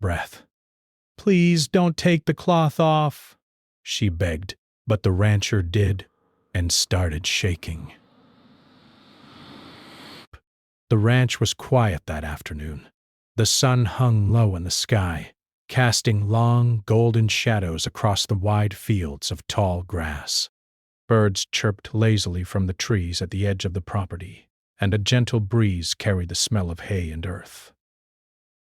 breath. "Please don't take the cloth off," she begged, but the rancher did and started shaking. The ranch was quiet that afternoon. The sun hung low in the sky, casting long, golden shadows across the wide fields of tall grass. Birds chirped lazily from the trees at the edge of the property, and a gentle breeze carried the smell of hay and earth.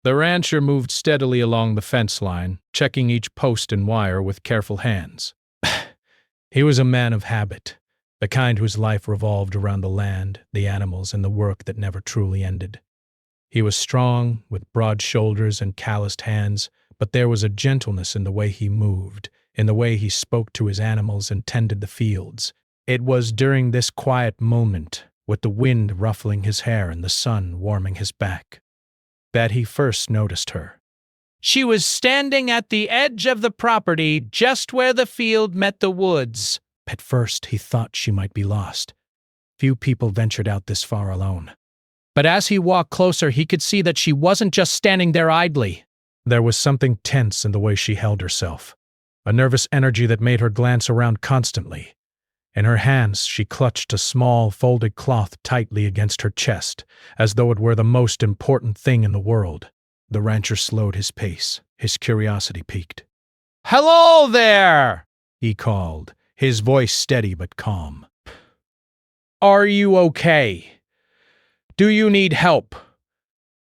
The rancher moved steadily along the fence line, checking each post and wire with careful hands. He was a man of habit, the kind whose life revolved around the land, the animals, and the work that never truly ended. He was strong, with broad shoulders and calloused hands, but there was a gentleness in the way he moved, in the way he spoke to his animals and tended the fields. It was during this quiet moment, with the wind ruffling his hair and the sun warming his back, that he first noticed her. She was standing at the edge of the property, just where the field met the woods. At first, he thought she might be lost. Few people ventured out this far alone. But as he walked closer, he could see that she wasn't just standing there idly. There was something tense in the way she held herself, a nervous energy that made her glance around constantly. In her hands, she clutched a small, folded cloth tightly against her chest, as though it were the most important thing in the world. The rancher slowed his pace, his curiosity piqued. "Hello there!" he called, his voice steady but calm. "Are you okay? Do you need help?"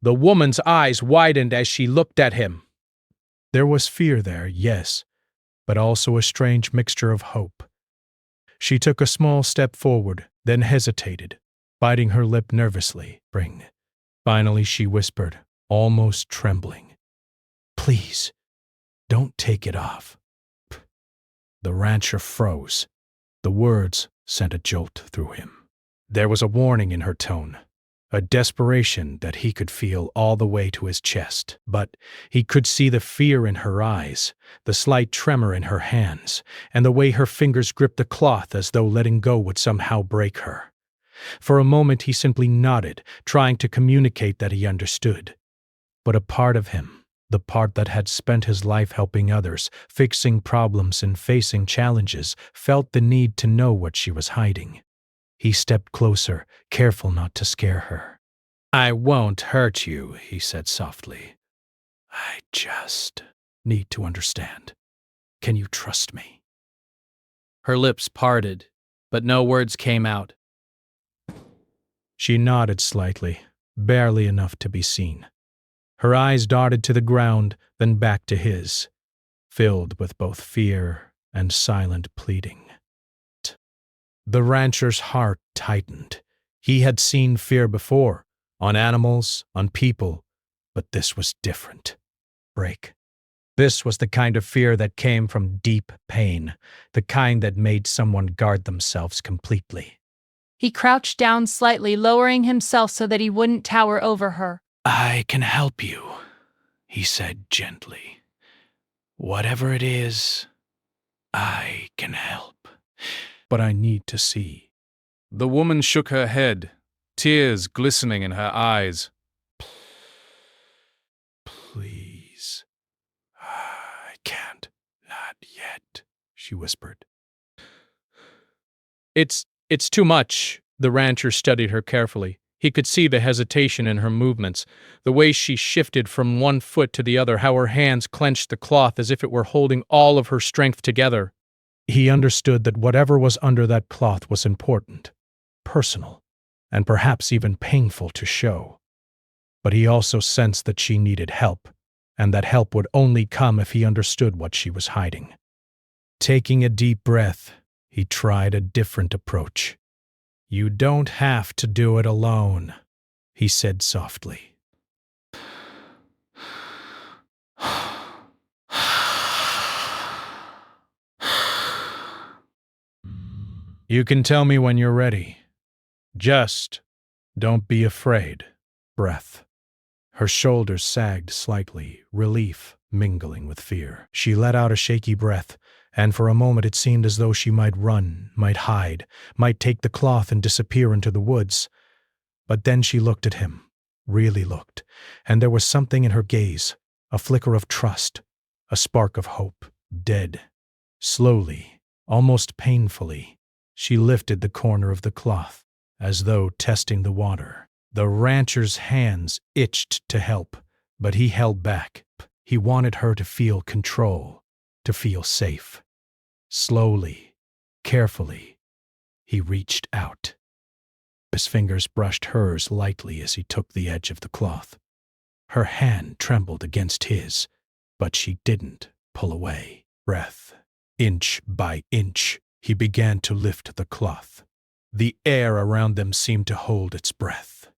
The woman's eyes widened as she looked at him. There was fear there, yes, but also a strange mixture of hope. She took a small step forward, then hesitated, biting her lip nervously. Finally she whispered, almost trembling, "Please, don't take it off." The rancher froze. The words sent a jolt through him. There was a warning in her tone, a desperation that he could feel all the way to his chest, but he could see the fear in her eyes, the slight tremor in her hands, and the way her fingers gripped the cloth as though letting go would somehow break her. For a moment he simply nodded, trying to communicate that he understood. But a part of him, the part that had spent his life helping others, fixing problems and facing challenges, felt the need to know what she was hiding. He stepped closer, careful not to scare her. "I won't hurt you," he said softly. "I just need to understand. Can you trust me?" Her lips parted, but no words came out. She nodded slightly, barely enough to be seen. Her eyes darted to the ground, then back to his, filled with both fear and silent pleading. The rancher's heart tightened. He had seen fear before, on animals, on people, but this was different. This was the kind of fear that came from deep pain, the kind that made someone guard themselves completely. He crouched down slightly, lowering himself so that he wouldn't tower over her. "I can help you," he said gently. "Whatever it is, I can help. But I need to see." The woman shook her head, tears glistening in her eyes. "Please, I can't, not yet," she whispered. It's too much." The rancher studied her carefully. He could see the hesitation in her movements, the way she shifted from one foot to the other, how her hands clenched the cloth as if it were holding all of her strength together. He understood that whatever was under that cloth was important, personal, and perhaps even painful to show. But he also sensed that she needed help, and that help would only come if he understood what she was hiding. Taking a deep breath, he tried a different approach. "You don't have to do it alone," he said softly. "You can tell me when you're ready. Just don't be afraid." Breath. Her shoulders sagged slightly, relief mingling with fear. She let out a shaky breath, and for a moment it seemed as though she might run, might hide, might take the cloth and disappear into the woods. But then she looked at him, really looked, and there was something in her gaze, A flicker of trust, a spark of hope, dead. Slowly, almost painfully, she lifted the corner of the cloth, as though testing the water. The rancher's hands itched to help, but he held back. He wanted her to feel control, to feel safe. Slowly, carefully, he reached out. His fingers brushed hers lightly as he took the edge of the cloth. Her hand trembled against his, but she didn't pull away. Breath. Inch by inch, he began to lift the cloth. The air around them seemed to hold its breath.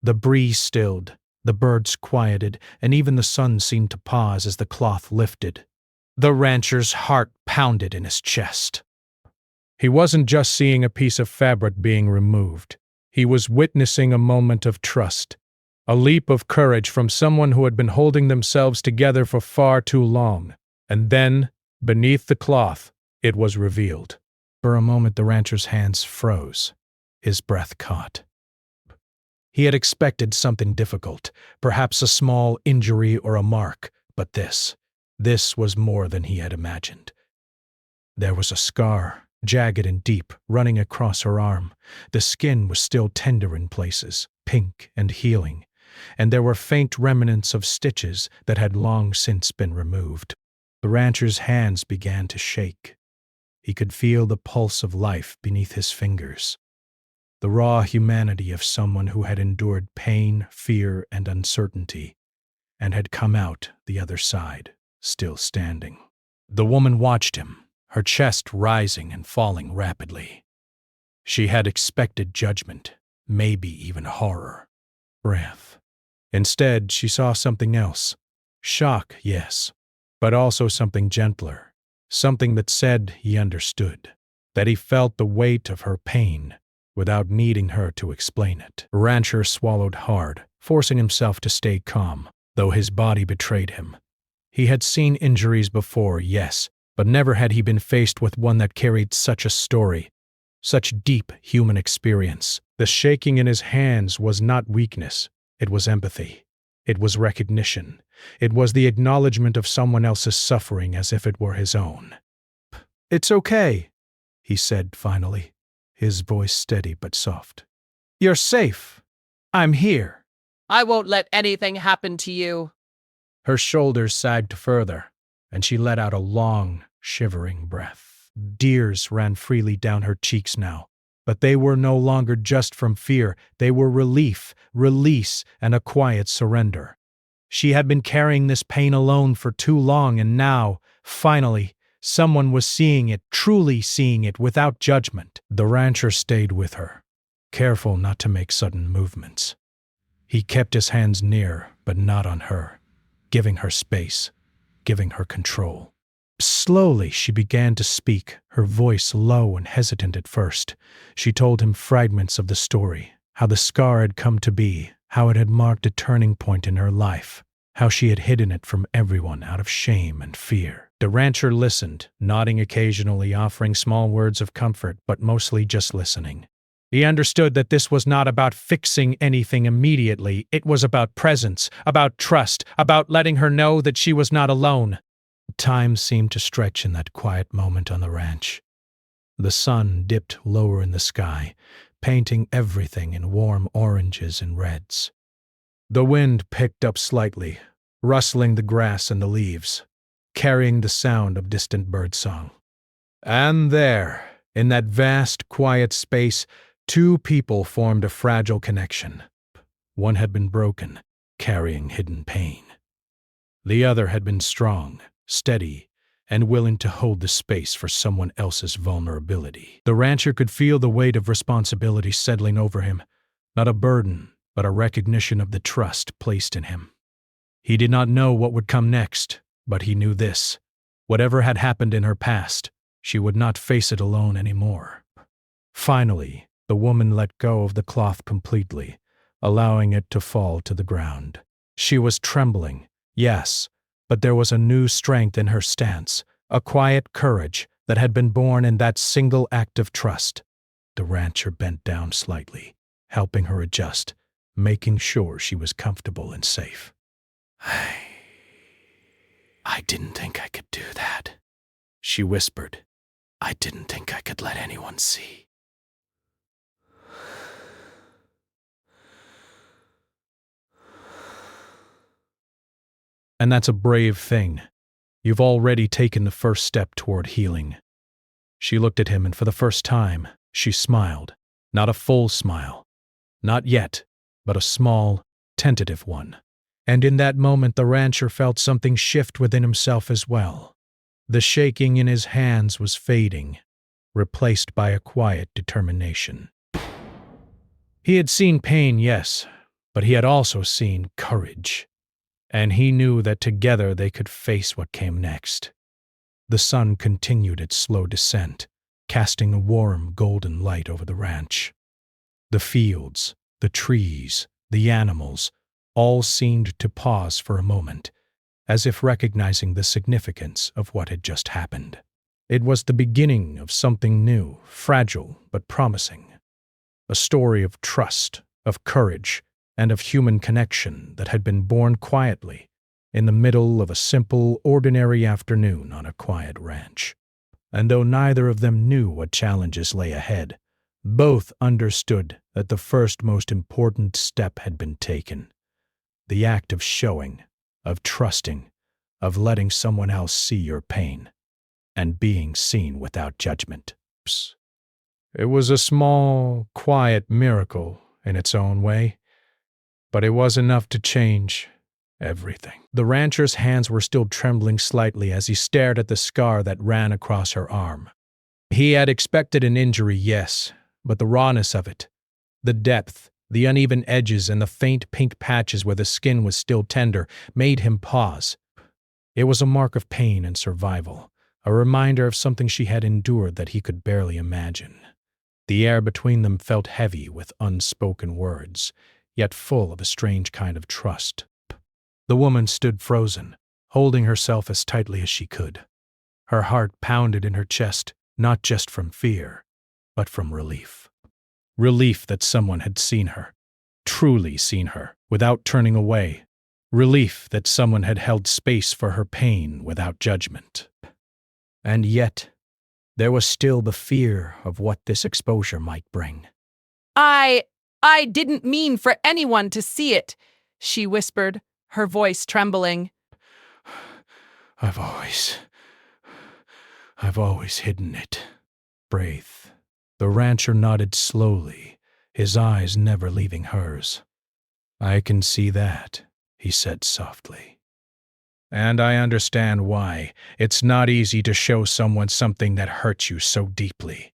The breeze stilled, the birds quieted, and even the sun seemed to pause as the cloth lifted. The rancher's heart pounded in his chest. He wasn't just seeing a piece of fabric being removed. He was witnessing a moment of trust, a leap of courage from someone who had been holding themselves together for far too long. And then, beneath the cloth, it was revealed. For a moment the rancher's hands froze. His breath caught. He had expected something difficult, perhaps a small injury or a mark, but this was more than he had imagined. There was a scar, jagged and deep, running across her arm. The skin was still tender in places, pink and healing, and there were faint remnants of stitches that had long since been removed. The rancher's hands began to shake. He could feel the pulse of life beneath his fingers. The raw humanity of someone who had endured pain, fear, and uncertainty, and had come out the other side, still standing. The woman watched him, her chest rising and falling rapidly. She had expected judgment, maybe even horror. Breath. Instead, she saw something else. Shock, yes, but also something gentler, something that said he understood, that he felt the weight of her pain without needing her to explain it. Rancher swallowed hard, forcing himself to stay calm, though his body betrayed him. He had seen injuries before, yes, but never had he been faced with one that carried such a story, such deep human experience. The shaking in his hands was not weakness, it was empathy. It was recognition. It was the acknowledgement of someone else's suffering as if it were his own. "It's okay," he said finally, his voice steady but soft. "You're safe. I'm here." I won't let anything happen to you. Her shoulders sagged further, and she let out a long, shivering breath. Tears ran freely down her cheeks now, but they were no longer just from fear. They were relief, release, and a quiet surrender. She had been carrying this pain alone for too long, and now, finally, someone was seeing it, truly seeing it, without judgment. The rancher stayed with her, careful not to make sudden movements. He kept his hands near, but not on her, giving her space, giving her control. Slowly she began to speak, her voice low and hesitant at first. She told him fragments of the story, how the scar had come to be, how it had marked a turning point in her life, how she had hidden it from everyone out of shame and fear. The rancher listened, nodding occasionally, offering small words of comfort, but mostly just listening. He understood that this was not about fixing anything immediately. It was about presence, about trust, about letting her know that she was not alone. Time seemed to stretch in that quiet moment on the ranch. The sun dipped lower in the sky, painting everything in warm oranges and reds. The wind picked up slightly, rustling the grass and the leaves, carrying the sound of distant birdsong. And there, in that vast, quiet space, two people formed a fragile connection. One had been broken, carrying hidden pain. The other had been strong, steady, and willing to hold the space for someone else's vulnerability. The rancher could feel the weight of responsibility settling over him, not a burden, but a recognition of the trust placed in him. He did not know what would come next, but he knew this. Whatever had happened in her past, she would not face it alone anymore. Finally, the woman let go of the cloth completely, allowing it to fall to the ground. She was trembling, yes, but there was a new strength in her stance, a quiet courage that had been born in that single act of trust. The rancher bent down slightly, helping her adjust, making sure she was comfortable and safe. didn't think I could do that," she whispered. "I didn't think I could let anyone see." And that's a brave thing. You've already taken the first step toward healing. She looked at him, and for the first time, she smiled. Not a full smile. Not yet, but a small, tentative one. And in that moment, the rancher felt something shift within himself as well. The shaking in his hands was fading, replaced by a quiet determination. He had seen pain, yes, but he had also seen courage. And he knew that together they could face what came next. The sun continued its slow descent, casting a warm, golden light over the ranch. The fields, the trees, the animals, all seemed to pause for a moment, as if recognizing the significance of what had just happened. It was the beginning of something new, fragile but promising. A story of trust, of courage, and of human connection that had been born quietly in the middle of a simple, ordinary afternoon on a quiet ranch. And though neither of them knew what challenges lay ahead, both understood that the first most important step had been taken. The act of showing, of trusting, of letting someone else see your pain, and being seen without judgment. It was a small, quiet miracle in its own way, but it was enough to change everything. The rancher's hands were still trembling slightly as he stared at the scar that ran across her arm. He had expected an injury, yes, but the rawness of it, the depth, the uneven edges, and the faint pink patches where the skin was still tender made him pause. It was a mark of pain and survival, a reminder of something she had endured that he could barely imagine. The air between them felt heavy with unspoken words, yet full of a strange kind of trust. The woman stood frozen, holding herself as tightly as she could. Her heart pounded in her chest, not just from fear, but from relief. Relief that someone had seen her, truly seen her, without turning away. Relief that someone had held space for her pain without judgment. And yet, there was still the fear of what this exposure might bring. I didn't mean for anyone to see it," she whispered, her voice trembling. I've always hidden it. Braith. The rancher nodded slowly, his eyes never leaving hers. I can see that, he said softly. And I understand why. It's not easy to show someone something that hurts you so deeply.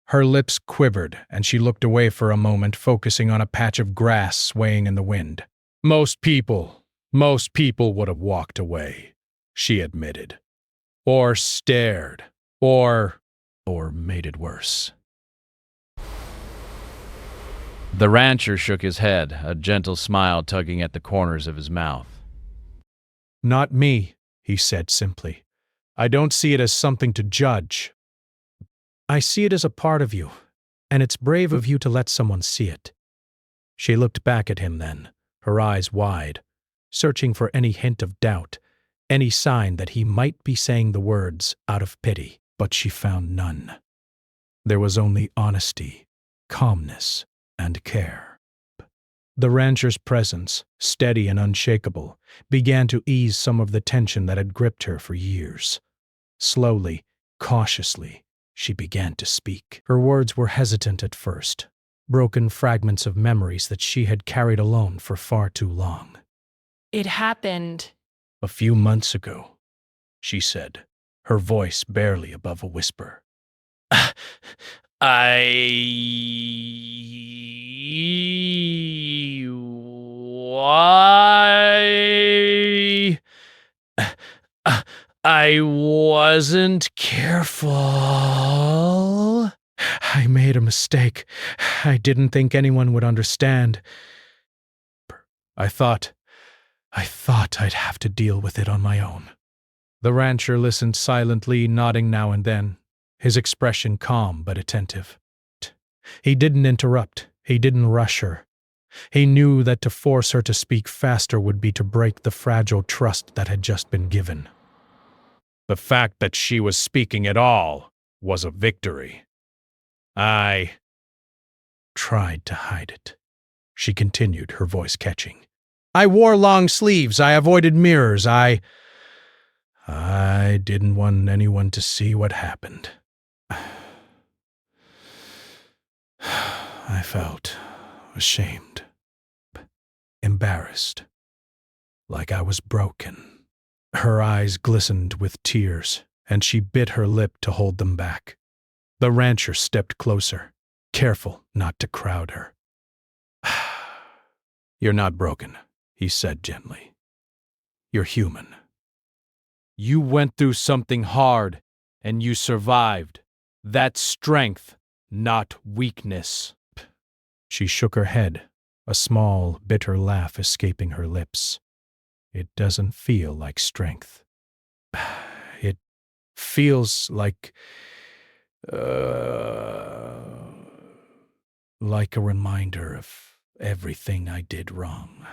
Her lips quivered, and she looked away for a moment, focusing on a patch of grass swaying in the wind. Most people would have walked away, she admitted. Or stared. Or made it worse. The rancher shook his head, a gentle smile tugging at the corners of his mouth. Not me, he said simply. I don't see it as something to judge. I see it as a part of you, and it's brave of you to let someone see it. She looked back at him then, her eyes wide, searching for any hint of doubt, any sign that he might be saying the words out of pity, but she found none. There was only honesty, calmness, and care. The rancher's presence, steady and unshakable, began to ease some of the tension that had gripped her for years. Slowly, cautiously, she began to speak. Her words were hesitant at first, broken fragments of memories that she had carried alone for far too long. It happened A few months ago, she said, her voice barely above a whisper. I wasn't careful. I made a mistake. I didn't think anyone would understand. I thought I'd have to deal with it on my own. The rancher listened silently, nodding now and then, his expression calm but attentive. He didn't interrupt. He didn't rush her. He knew that to force her to speak faster would be to break the fragile trust that had just been given. The fact that she was speaking at all was a victory. I tried to hide it. She continued, her voice catching. I wore long sleeves. I avoided mirrors. I didn't want anyone to see what happened. I felt ashamed, embarrassed, like I was broken. Her eyes glistened with tears, and she bit her lip to hold them back. The rancher stepped closer, careful not to crowd her. You're not broken, he said gently. You're human. You went through something hard, and you survived. That's strength, not weakness. She shook her head, a small, bitter laugh escaping her lips. It doesn't feel like strength. It feels like a reminder of everything I did wrong.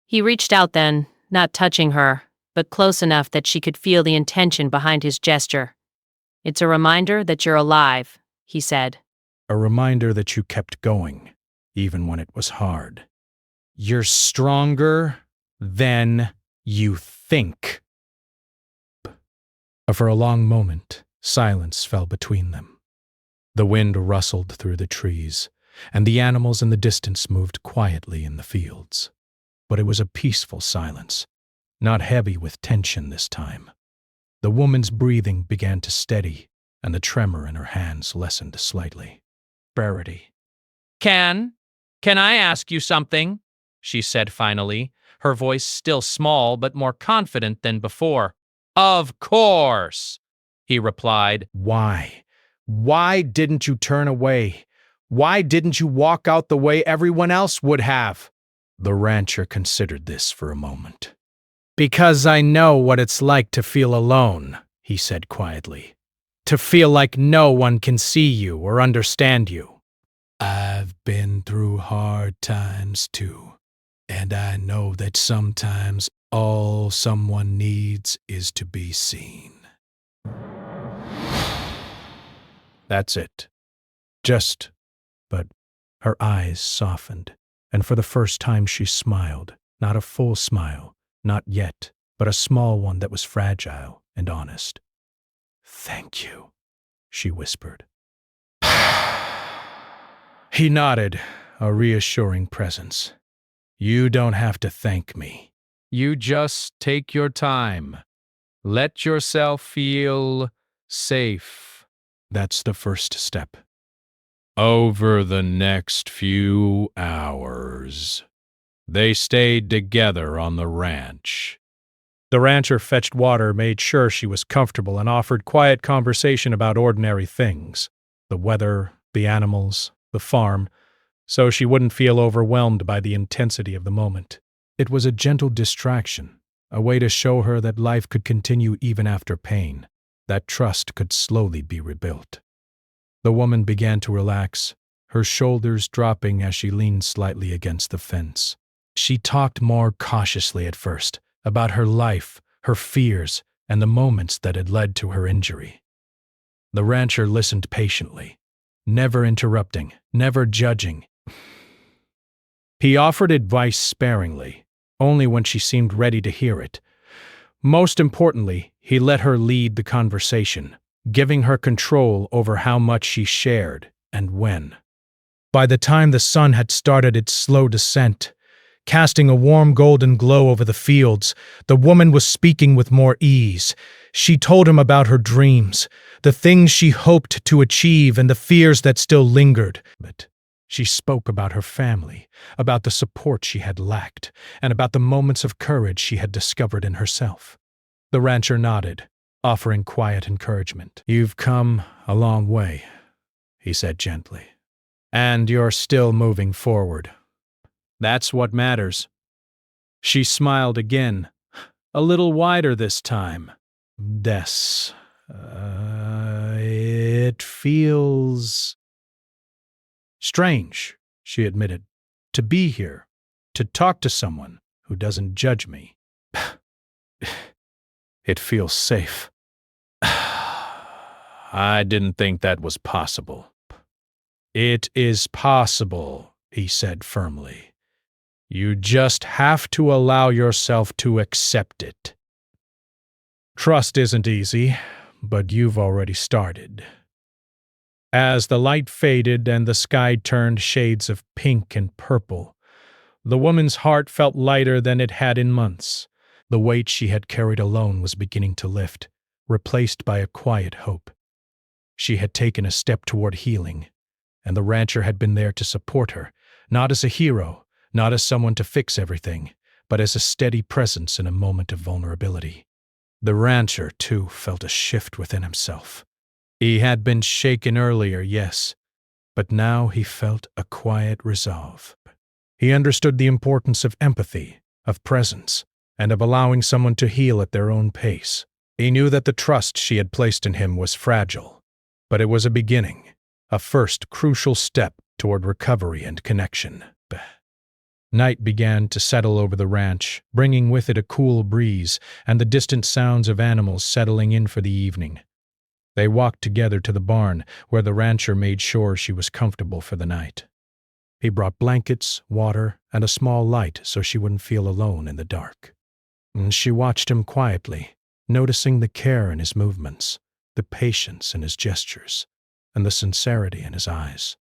He reached out then, not touching her, but close enough that she could feel the intention behind his gesture. It's a reminder that you're alive, he said. A reminder that you kept going, even when it was hard. You're stronger than you think. For a long moment, silence fell between them. The wind rustled through the trees, and the animals in the distance moved quietly in the fields. But it was a peaceful silence, not heavy with tension this time. The woman's breathing began to steady, and the tremor in her hands lessened slightly. Rarity. Can I ask you something? She said finally, her voice still small but more confident than before. Of course, he replied. Why? Why didn't you turn away? Why didn't you walk out the way everyone else would have? The rancher considered this for a moment. Because I know what it's like to feel alone, he said quietly. To feel like no one can see you or understand you. I've been through hard times too, and I know that sometimes all someone needs is to be seen. That's it. But her eyes softened, and for the first time she smiled, not a full smile, not yet, but a small one that was fragile and honest. Thank you, she whispered. He nodded, a reassuring presence. You don't have to thank me. You just take your time. Let yourself feel safe. That's the first step. Over the next few hours, they stayed together on the ranch. The rancher fetched water, made sure she was comfortable, and offered quiet conversation about ordinary things. The weather, the animals, the farm, so she wouldn't feel overwhelmed by the intensity of the moment. It was a gentle distraction, a way to show her that life could continue even after pain, that trust could slowly be rebuilt. The woman began to relax, her shoulders dropping as she leaned slightly against the fence. She talked more cautiously at first, about her life, her fears, and the moments that had led to her injury. The rancher listened patiently, never interrupting, never judging. He offered advice sparingly, only when she seemed ready to hear it. Most importantly, he let her lead the conversation, giving her control over how much she shared and when. By the time the sun had started its slow descent, casting a warm golden glow over the fields, the woman was speaking with more ease. She told him about her dreams, the things she hoped to achieve and the fears that still lingered. But she spoke about her family, about the support she had lacked, and about the moments of courage she had discovered in herself. The rancher nodded, offering quiet encouragement. You've come a long way, he said gently. And you're still moving forward. That's what matters. She smiled again, a little wider this time. It feels strange, she admitted, to be here, to talk to someone who doesn't judge me. It feels safe. I didn't think that was possible. It is possible, he said firmly. You just have to allow yourself to accept it. Trust isn't easy, but you've already started. As the light faded and the sky turned shades of pink and purple, the woman's heart felt lighter than it had in months. The weight she had carried alone was beginning to lift, replaced by a quiet hope. She had taken a step toward healing, and the rancher had been there to support her, not as a hero, not as someone to fix everything, but as a steady presence in a moment of vulnerability. The rancher, too, felt a shift within himself. He had been shaken earlier, yes, but now he felt a quiet resolve. He understood the importance of empathy, of presence, and of allowing someone to heal at their own pace. He knew that the trust she had placed in him was fragile, but it was a beginning, a first crucial step toward recovery and connection. Night began to settle over the ranch, bringing with it a cool breeze and the distant sounds of animals settling in for the evening. They walked together to the barn, where the rancher made sure she was comfortable for the night. He brought blankets, water, and a small light so she wouldn't feel alone in the dark. And she watched him quietly, noticing the care in his movements, the patience in his gestures, and the sincerity in his eyes.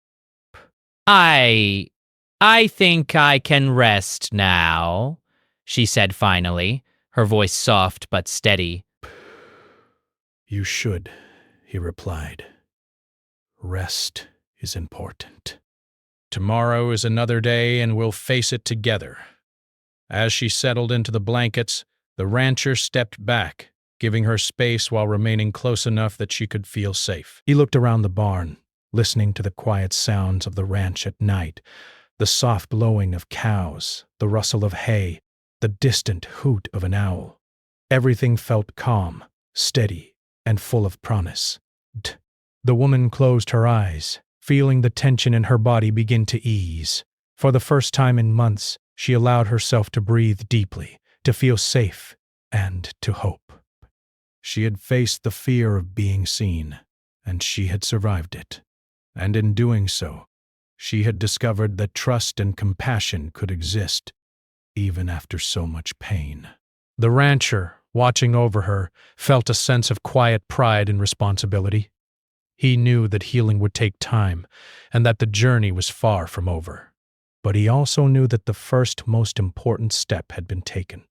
I think I can rest now, she said finally, her voice soft but steady. You should, he replied. Rest is important. Tomorrow is another day and we'll face it together. As she settled into the blankets, the rancher stepped back, giving her space while remaining close enough that she could feel safe. He looked around the barn, listening to the quiet sounds of the ranch at night, the soft lowing of cows, the rustle of hay, the distant hoot of an owl. Everything felt calm, steady, and full of promise. The woman closed her eyes, feeling the tension in her body begin to ease. For the first time in months, she allowed herself to breathe deeply, to feel safe, and to hope. She had faced the fear of being seen, and she had survived it. And in doing so, she had discovered that trust and compassion could exist, even after so much pain. The rancher, watching over her, felt a sense of quiet pride and responsibility. He knew that healing would take time, and that the journey was far from over. But he also knew that the first most important step had been taken.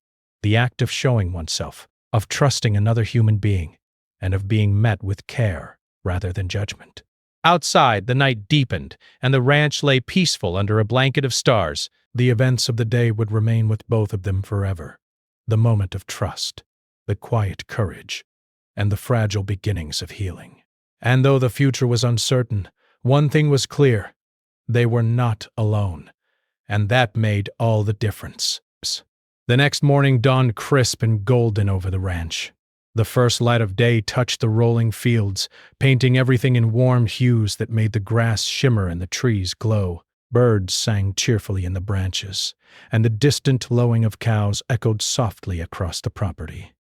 The act of showing oneself, of trusting another human being, and of being met with care rather than judgment. Outside, the night deepened, and the ranch lay peaceful under a blanket of stars. The events of the day would remain with both of them forever. The moment of trust, the quiet courage, and the fragile beginnings of healing. And though the future was uncertain, one thing was clear: they were not alone, and that made all the difference. The next morning dawned crisp and golden over the ranch. The first light of day touched the rolling fields, painting everything in warm hues that made the grass shimmer and the trees glow. Birds sang cheerfully in the branches, and the distant lowing of cows echoed softly across the property.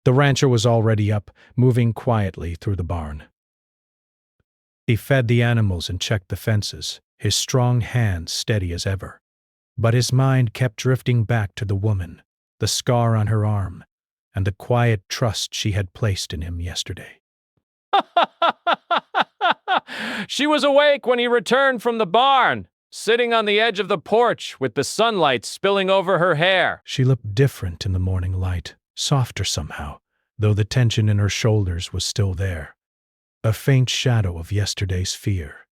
The rancher was already up, moving quietly through the barn. He fed the animals and checked the fences, his strong hands steady as ever. But his mind kept drifting back to the woman, the scar on her arm, and the quiet trust she had placed in him yesterday. She was awake when he returned from the barn, sitting on the edge of the porch with the sunlight spilling over her hair. She looked different in the morning light, softer somehow, though the tension in her shoulders was still there, a faint shadow of yesterday's fear.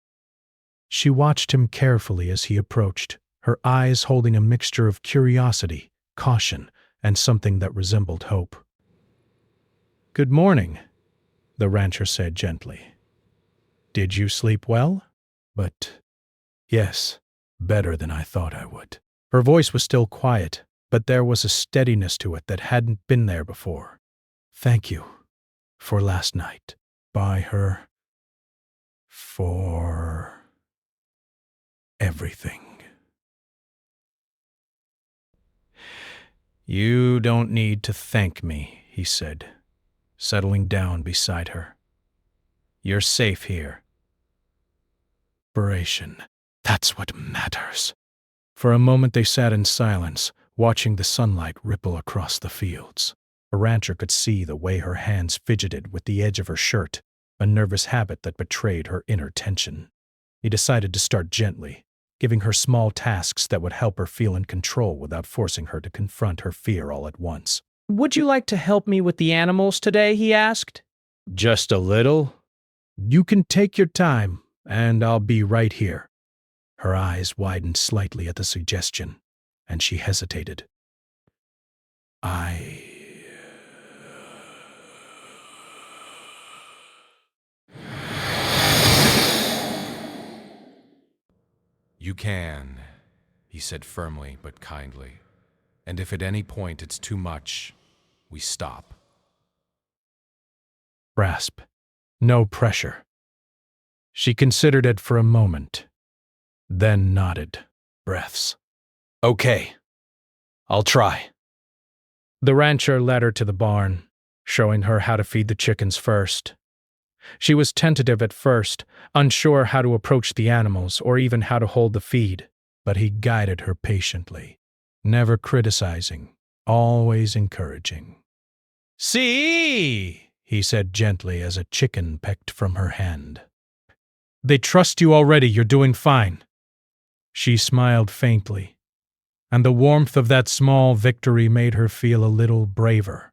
She watched him carefully as he approached, her eyes holding a mixture of curiosity, caution, and something that resembled hope. "Good morning," the rancher said gently. "Did you sleep well?" "But yes, better than I thought I would." Her voice was still quiet, but there was a steadiness to it that hadn't been there before. "Thank you for last night, by her, for everything." "You don't need to thank me," he said, settling down beside her. You're safe here. Inspiration. That's what matters. For a moment they sat in silence, watching the sunlight ripple across the fields. A rancher could see the way her hands fidgeted with the edge of her shirt, a nervous habit that betrayed her inner tension. He decided to start gently, giving her small tasks that would help her feel in control without forcing her to confront her fear all at once. Would you like to help me with the animals today? He asked. Just a little? You can take your time, and I'll be right here. Her eyes widened slightly at the suggestion, and she hesitated. You can, he said firmly but kindly. And if at any point it's too much, we stop. Grasp. No pressure. She considered it for a moment, then nodded. Breaths. Okay. I'll try. The rancher led her to the barn, showing her how to feed the chickens first. She was tentative at first, unsure how to approach the animals or even how to hold the feed, but he guided her patiently, never criticizing, always encouraging. See, he said gently as a chicken pecked from her hand. They trust you already, you're doing fine. She smiled faintly, and the warmth of that small victory made her feel a little braver.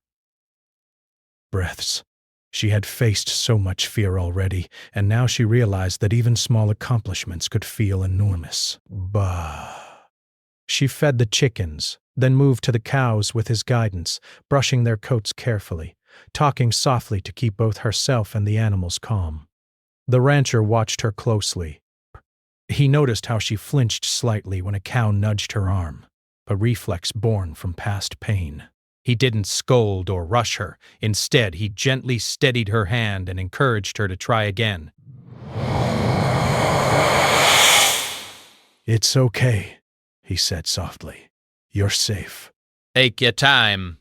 Breaths. She had faced so much fear already, and now she realized that even small accomplishments could feel enormous. Bah. She fed the chickens, then moved to the cows with his guidance, brushing their coats carefully, talking softly to keep both herself and the animals calm. The rancher watched her closely. He noticed how she flinched slightly when a cow nudged her arm, a reflex born from past pain. He didn't scold or rush her. Instead, he gently steadied her hand and encouraged her to try again. It's okay, he said softly. You're safe. Take your time.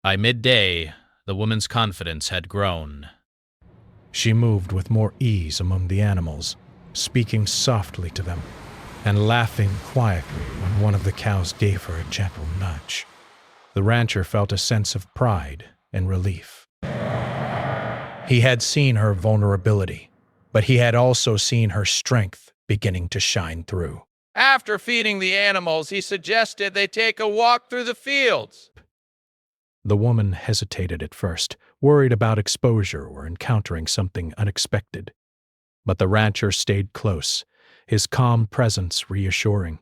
By midday, the woman's confidence had grown. She moved with more ease among the animals, speaking softly to them, and laughing quietly when one of the cows gave her a gentle nudge. The rancher felt a sense of pride and relief. He had seen her vulnerability, but he had also seen her strength beginning to shine through. After feeding the animals, he suggested they take a walk through the fields. The woman hesitated at first, worried about exposure or encountering something unexpected. But the rancher stayed close, his calm presence reassuring.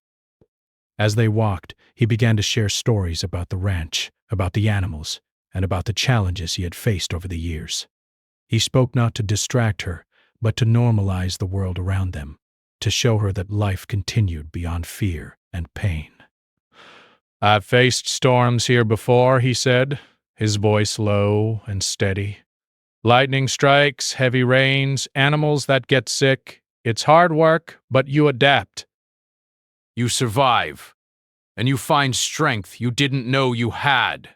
As they walked, he began to share stories about the ranch, about the animals, and about the challenges he had faced over the years. He spoke not to distract her, but to normalize the world around them, to show her that life continued beyond fear and pain. I've faced storms here before, he said, his voice low and steady. Lightning strikes, heavy rains, animals that get sick. It's hard work, but you adapt. You survive, and you find strength you didn't know you had.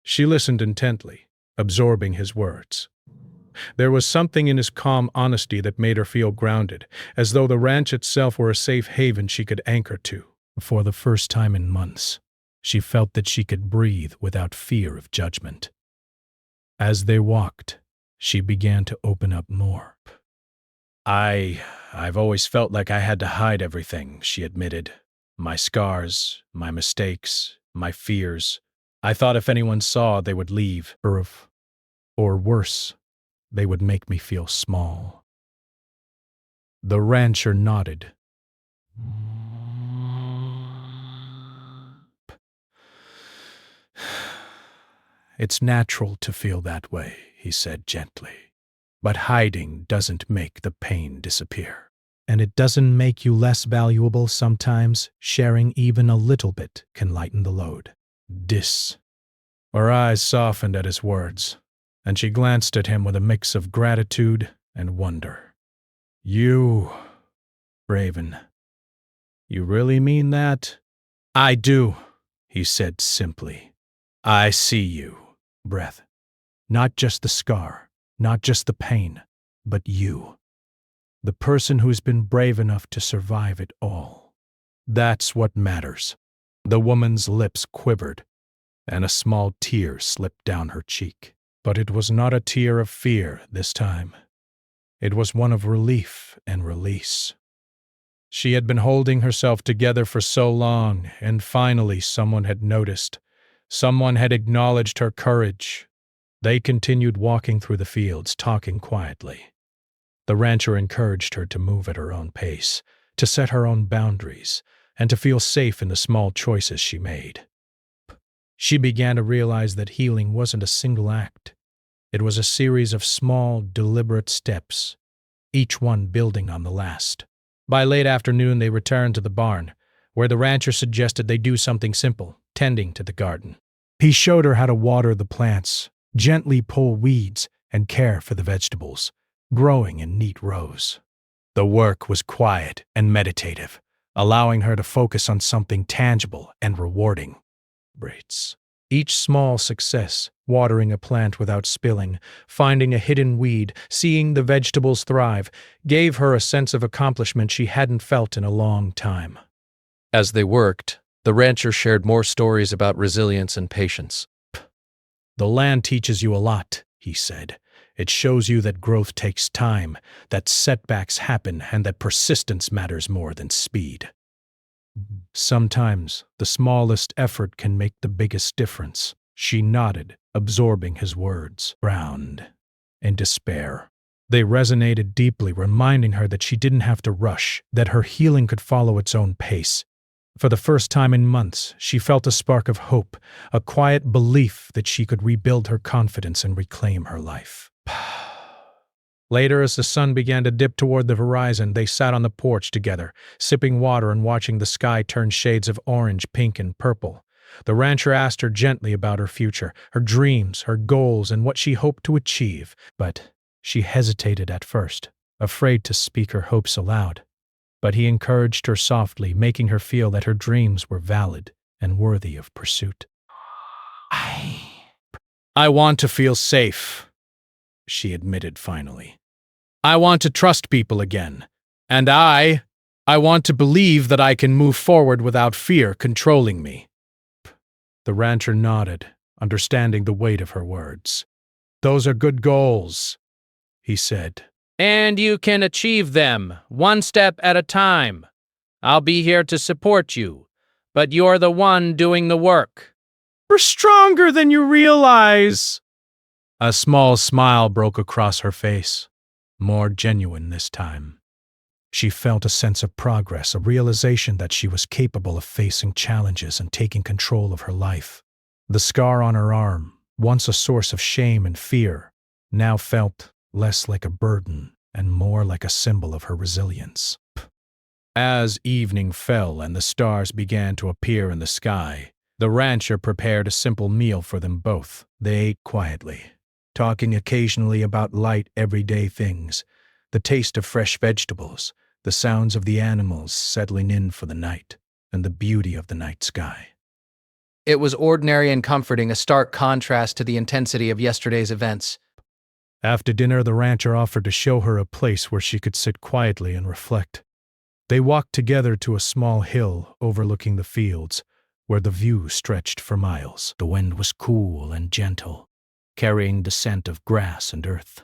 She listened intently, absorbing his words. There was something in his calm honesty that made her feel grounded, as though the ranch itself were a safe haven she could anchor to. For the first time in months, she felt that she could breathe without fear of judgment. As they walked, she began to open up more. I've always felt like I had to hide everything, she admitted. My scars, my mistakes, my fears. I thought if anyone saw, they would leave. Or worse, they would make me feel small. The rancher nodded. It's natural to feel that way, he said gently. But hiding doesn't make the pain disappear. And it doesn't make you less valuable sometimes. Sharing even a little bit can lighten the load. Her eyes softened at his words, and she glanced at him with a mix of gratitude and wonder. You, Raven, you really mean that? I do, he said simply. I see you. breath. Not just the scar, not just the pain, but you. The person who's been brave enough to survive it all. That's what matters. The woman's lips quivered, and a small tear slipped down her cheek. But it was not a tear of fear this time. It was one of relief and release. She had been holding herself together for so long, and finally someone had noticed. Someone had acknowledged her courage. They continued walking through the fields, talking quietly. The rancher encouraged her to move at her own pace, to set her own boundaries, and to feel safe in the small choices she made. She began to realize that healing wasn't a single act. It was a series of small, deliberate steps, each one building on the last. By late afternoon, they returned to the barn, where the rancher suggested they do something simple, tending to the garden. He showed her how to water the plants, gently pull weeds, and care for the vegetables, growing in neat rows. The work was quiet and meditative, allowing her to focus on something tangible and rewarding. Each small success, watering a plant without spilling, finding a hidden weed, seeing the vegetables thrive, gave her a sense of accomplishment she hadn't felt in a long time. As they worked, the rancher shared more stories about resilience and patience. The land teaches you a lot, he said. It shows you that growth takes time, that setbacks happen, and that persistence matters more than speed. Sometimes the smallest effort can make the biggest difference. She nodded, absorbing his words, frowned, in despair. They resonated deeply, reminding her that she didn't have to rush, that her healing could follow its own pace. For the first time in months, she felt a spark of hope, a quiet belief that she could rebuild her confidence and reclaim her life. Later, as the sun began to dip toward the horizon, they sat on the porch together, sipping water and watching the sky turn shades of orange, pink, and purple. The rancher asked her gently about her future, her dreams, her goals, and what she hoped to achieve, but she hesitated at first, afraid to speak her hopes aloud. But he encouraged her softly, making her feel that her dreams were valid and worthy of pursuit. I want to feel safe, she admitted finally. I want to trust people again, and I want to believe that I can move forward without fear controlling me. The rancher nodded, understanding the weight of her words. Those are good goals, he said. And you can achieve them, one step at a time. I'll be here to support you, but you're the one doing the work. We're stronger than you realize. A small smile broke across her face, more genuine this time. She felt a sense of progress, a realization that she was capable of facing challenges and taking control of her life. The scar on her arm, once a source of shame and fear, now felt less like a burden and more like a symbol of her resilience. As evening fell and the stars began to appear in the sky, the rancher prepared a simple meal for them both. They ate quietly, talking occasionally about light, everyday things, the taste of fresh vegetables, the sounds of the animals settling in for the night, and the beauty of the night sky. It was ordinary and comforting, a stark contrast to the intensity of yesterday's events. After dinner, the rancher offered to show her a place where she could sit quietly and reflect. They walked together to a small hill overlooking the fields, where the view stretched for miles. The wind was cool and gentle, carrying the scent of grass and earth.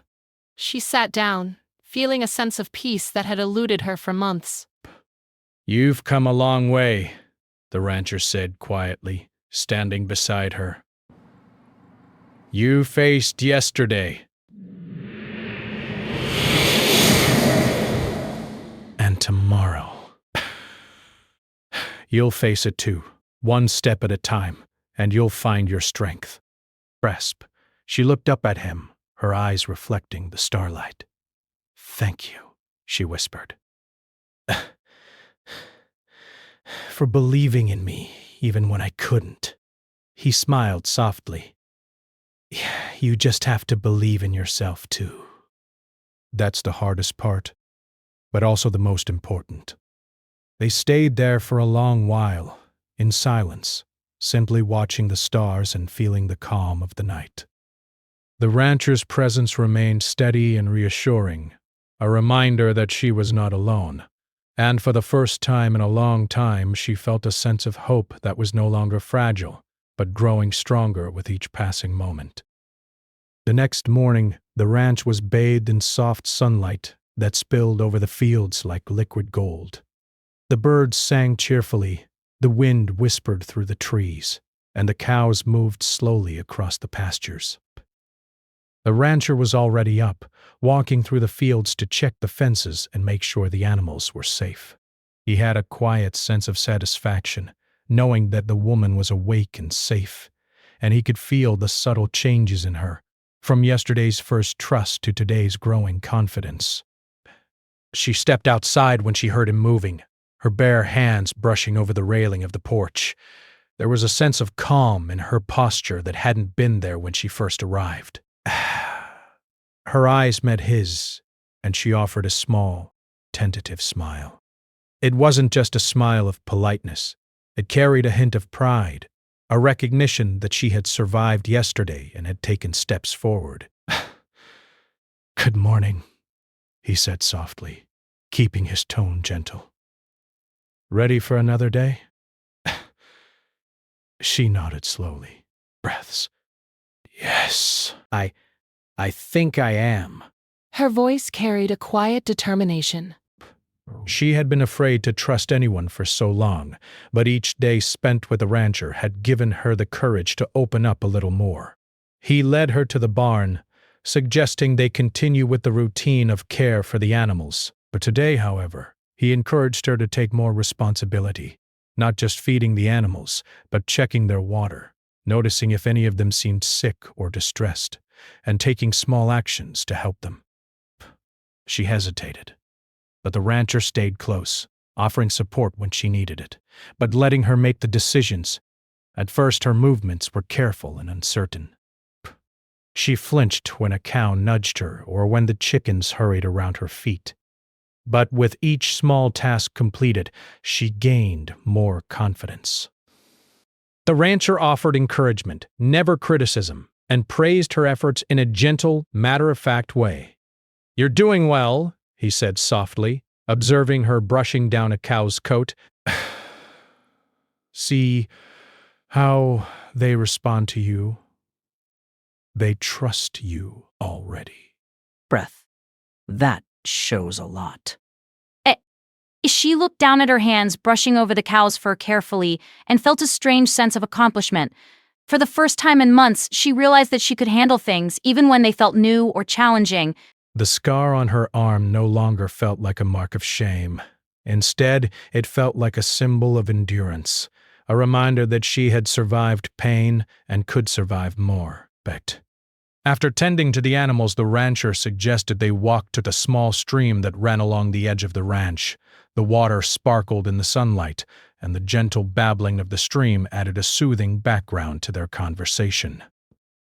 She sat down, feeling a sense of peace that had eluded her for months. You've come a long way, the rancher said quietly, standing beside her. You faced yesterday. And tomorrow. You'll face it too, one step at a time, and you'll find your strength. Crisp. She looked up at him, her eyes reflecting the starlight. Thank you, she whispered. For believing in me, even when I couldn't. He smiled softly. You just have to believe in yourself, too. That's the hardest part, but also the most important. They stayed there for a long while, in silence, simply watching the stars and feeling the calm of the night. The rancher's presence remained steady and reassuring, a reminder that she was not alone. And for the first time in a long time, she felt a sense of hope that was no longer fragile, but growing stronger with each passing moment. The next morning, the ranch was bathed in soft sunlight that spilled over the fields like liquid gold. The birds sang cheerfully, the wind whispered through the trees, and the cows moved slowly across the pastures. The rancher was already up, walking through the fields to check the fences and make sure the animals were safe. He had a quiet sense of satisfaction, knowing that the woman was awake and safe, and he could feel the subtle changes in her, from yesterday's first trust to today's growing confidence. She stepped outside when she heard him moving, her bare hands brushing over the railing of the porch. There was a sense of calm in her posture that hadn't been there when she first arrived. Her eyes met his, and she offered a small, tentative smile. It wasn't just a smile of politeness. It carried a hint of pride, a recognition that she had survived yesterday and had taken steps forward. "Good morning," he said softly, keeping his tone gentle. "Ready for another day?" She nodded slowly. Breaths. "Yes, I think I am." Her voice carried a quiet determination. She had been afraid to trust anyone for so long, but each day spent with the rancher had given her the courage to open up a little more. He led her to the barn, suggesting they continue with the routine of care for the animals. But today, however, he encouraged her to take more responsibility, not just feeding the animals, but checking their water, noticing if any of them seemed sick or distressed, and taking small actions to help them. She hesitated, but the rancher stayed close, offering support when she needed it, but letting her make the decisions. At first, her movements were careful and uncertain. She flinched when a cow nudged her or when the chickens hurried around her feet. But with each small task completed, she gained more confidence. The rancher offered encouragement, never criticism, and praised her efforts in a gentle, matter-of-fact way. "You're doing well," he said softly, observing her brushing down a cow's coat. "See how they respond to you? They trust you already." Breath. That shows a lot. She looked down at her hands, brushing over the cow's fur carefully, and felt a strange sense of accomplishment. For the first time in months, she realized that she could handle things, even when they felt new or challenging. The scar on her arm no longer felt like a mark of shame. Instead, it felt like a symbol of endurance, a reminder that she had survived pain and could survive more. After tending to the animals, the rancher suggested they walk to the small stream that ran along the edge of the ranch. The water sparkled in the sunlight, and the gentle babbling of the stream added a soothing background to their conversation.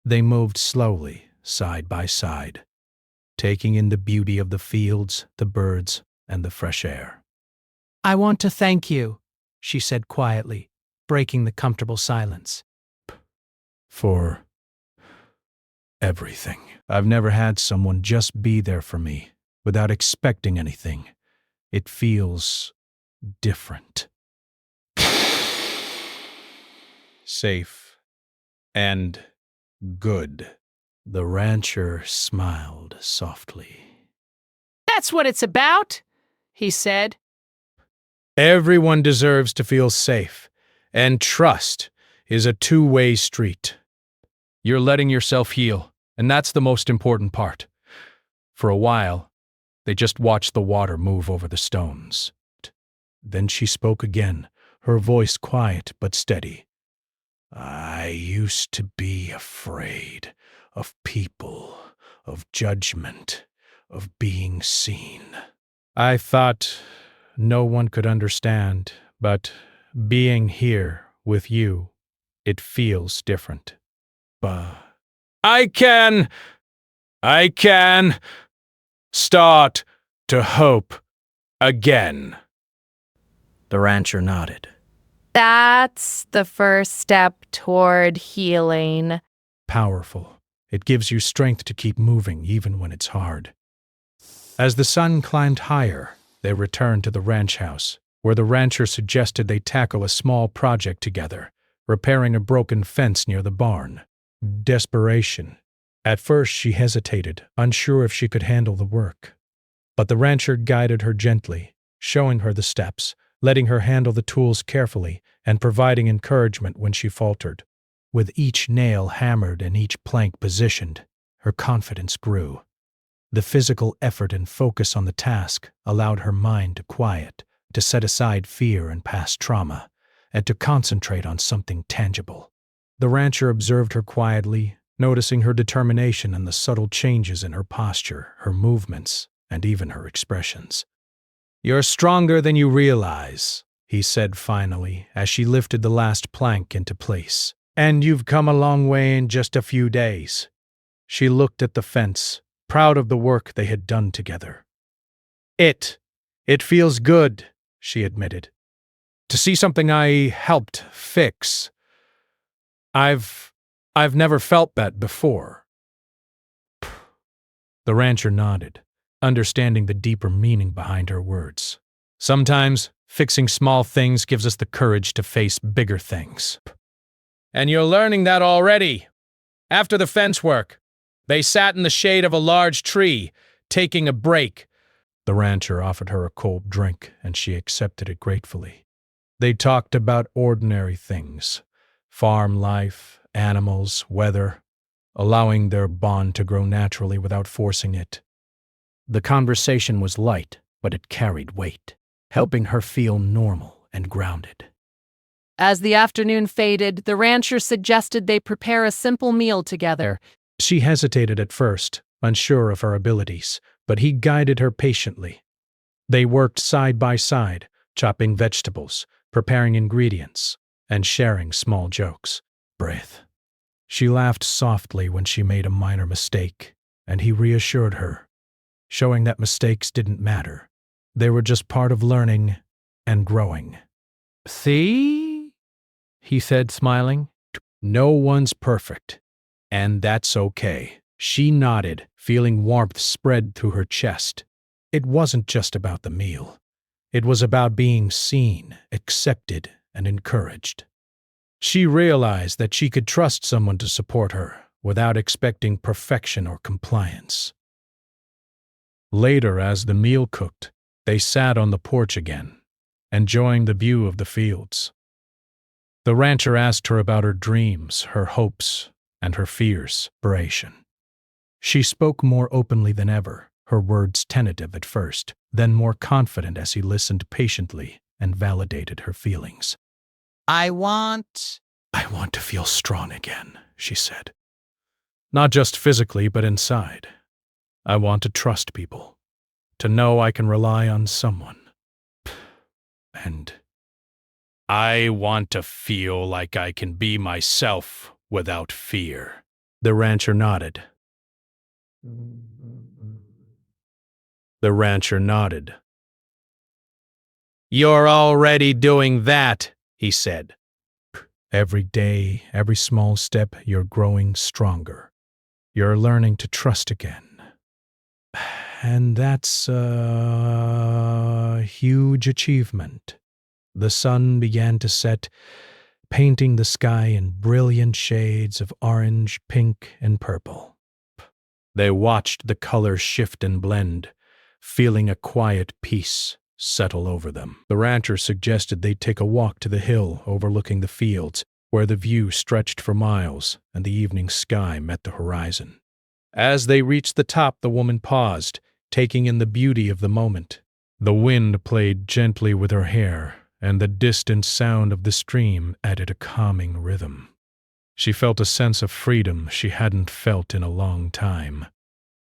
They moved slowly, side by side, taking in the beauty of the fields, the birds, and the fresh air. "I want to thank you," she said quietly, breaking the comfortable silence. "For everything. I've never had someone just be there for me, without expecting anything. It feels different. Safe and good." The rancher smiled softly. "That's what it's about," he said. "Everyone deserves to feel safe, and trust is a two-way street. You're letting yourself heal, and that's the most important part." For a while, they just watched the water move over the stones. Then she spoke again, her voice quiet but steady. "I used to be afraid of people, of judgment, of being seen. I thought no one could understand, but being here with you, it feels different. But I can start to hope again." The rancher nodded. That's the first step toward healing. Powerful. It gives you strength to keep moving even when it's hard. As the sun climbed higher, they returned to the ranch house, where the rancher suggested they tackle a small project together, repairing a broken fence near the barn. Desperation. At first she hesitated, unsure if she could handle the work. But the rancher guided her gently, showing her the steps, letting her handle the tools carefully, and providing encouragement when she faltered. With each nail hammered and each plank positioned, her confidence grew. The physical effort and focus on the task allowed her mind to quiet, to set aside fear and past trauma, and to concentrate on something tangible. The rancher observed her quietly, noticing her determination and the subtle changes in her posture, her movements, and even her expressions. "You're stronger than you realize," he said finally, as she lifted the last plank into place. "And you've come a long way in just a few days." She looked at the fence, proud of the work they had done together. It feels good," she admitted. "To see something I helped fix. I've never felt that before." The rancher nodded, understanding the deeper meaning behind her words. "Sometimes, fixing small things gives us the courage to face bigger things." "And you're learning that already." After the fence work, they sat in the shade of a large tree, taking a break. The rancher offered her a cold drink, and she accepted it gratefully. They talked about ordinary things, farm life, animals, weather, allowing their bond to grow naturally without forcing it. The conversation was light, but it carried weight, helping her feel normal and grounded. As the afternoon faded, the rancher suggested they prepare a simple meal together. She hesitated at first, unsure of her abilities, but he guided her patiently. They worked side by side, chopping vegetables, preparing ingredients, and sharing small jokes. Breath. She laughed softly when she made a minor mistake, and he reassured her, showing that mistakes didn't matter. They were just part of learning and growing. "See?" he said, smiling. "No one's perfect, and that's okay." She nodded, feeling warmth spread through her chest. It wasn't just about the meal. It was about being seen, accepted, and encouraged. She realized that she could trust someone to support her without expecting perfection or compliance. Later, as the meal cooked, they sat on the porch again, enjoying the view of the fields. The rancher asked her about her dreams, her hopes, and her fears. She spoke more openly than ever, her words tentative at first, then more confident as he listened patiently and validated her feelings. I want to feel strong again," she said. "Not just physically, but inside. I want to trust people, to know I can rely on someone. And I want to feel like I can be myself without fear." The rancher nodded. "You're already doing that," he said. "Every day, every small step, you're growing stronger. You're learning to trust again. And that's a huge achievement." The sun began to set, painting the sky in brilliant shades of orange, pink, and purple. They watched the colors shift and blend, feeling a quiet peace settle over them. The rancher suggested they take a walk to the hill overlooking the fields, where the view stretched for miles and the evening sky met the horizon. As they reached the top, the woman paused, taking in the beauty of the moment. The wind played gently with her hair, and the distant sound of the stream added a calming rhythm. She felt a sense of freedom she hadn't felt in a long time.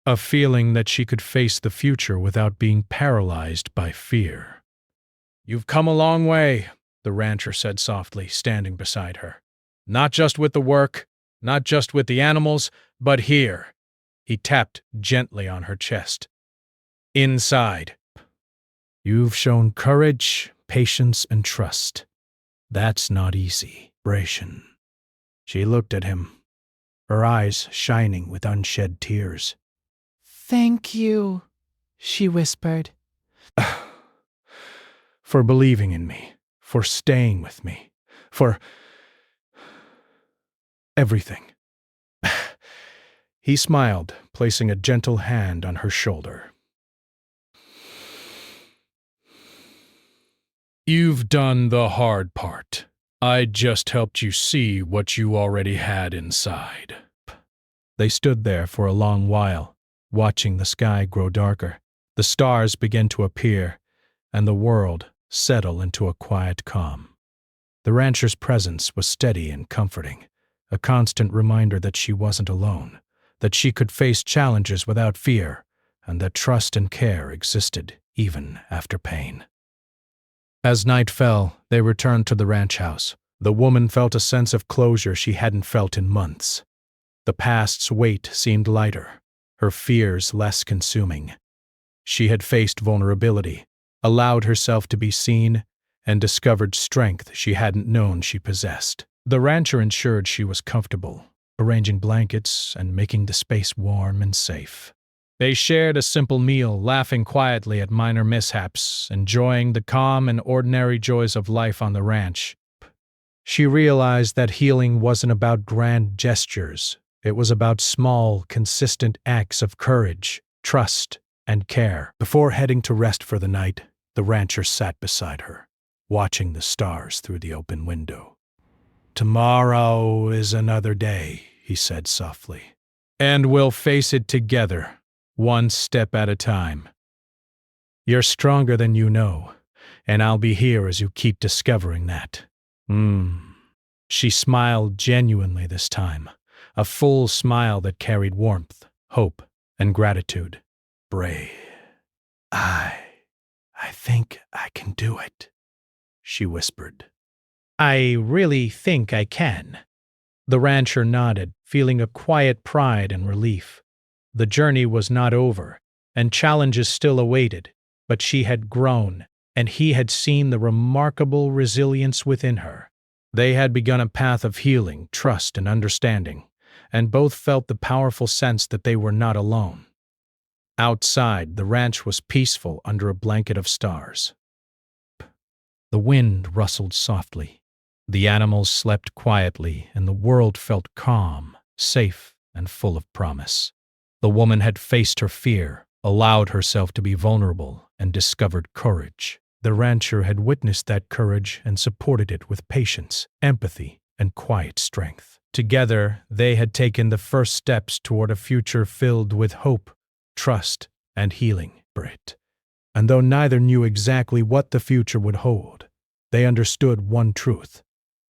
A feeling that she could face the future without being paralyzed by fear. "You've come a long way," the rancher said softly, standing beside her. "Not just with the work, not just with the animals, but here." He tapped gently on her chest. "Inside. You've shown courage, patience, and trust. That's not easy, Ration. She looked at him, her eyes shining with unshed tears. Thank you, she whispered. For believing in me, for staying with me, for everything. He smiled, placing a gentle hand on her shoulder. You've done the hard part. I just helped you see what you already had inside. They stood there for a long while, watching the sky grow darker. The stars began to appear, and the world settle into a quiet calm. The rancher's presence was steady and comforting, a constant reminder that she wasn't alone, that she could face challenges without fear, and that trust and care existed even after pain. As night fell, they returned to the ranch house. The woman felt a sense of closure she hadn't felt in months. The past's weight seemed lighter, her fears less consuming. She had faced vulnerability, allowed herself to be seen, and discovered strength she hadn't known she possessed. The rancher ensured she was comfortable, arranging blankets and making the space warm and safe. They shared a simple meal, laughing quietly at minor mishaps, enjoying the calm and ordinary joys of life on the ranch. She realized that healing wasn't about grand gestures. It was about small, consistent acts of courage, trust, and care. Before heading to rest for the night, the rancher sat beside her, watching the stars through the open window. "Tomorrow is another day," he said softly, "and we'll face it together, one step at a time. You're stronger than you know, and I'll be here as you keep discovering that." She smiled genuinely this time, a full smile that carried warmth, hope, and gratitude. "Bray, I think I can do it," she whispered. "I really think I can." The rancher nodded, feeling a quiet pride and relief. The journey was not over, and challenges still awaited, but she had grown, and he had seen the remarkable resilience within her. They had begun a path of healing, trust, and understanding, and both felt the powerful sense that they were not alone. Outside, the ranch was peaceful under a blanket of stars. The wind rustled softly. The animals slept quietly, and the world felt calm, safe, and full of promise. The woman had faced her fear, allowed herself to be vulnerable, and discovered courage. The rancher had witnessed that courage and supported it with patience, empathy, and quiet strength. Together, they had taken the first steps toward a future filled with hope, trust, and healing. And though neither knew exactly what the future would hold, they understood one truth.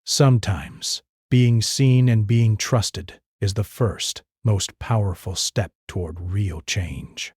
Sometimes, being seen and being trusted is the first, most powerful step toward real change.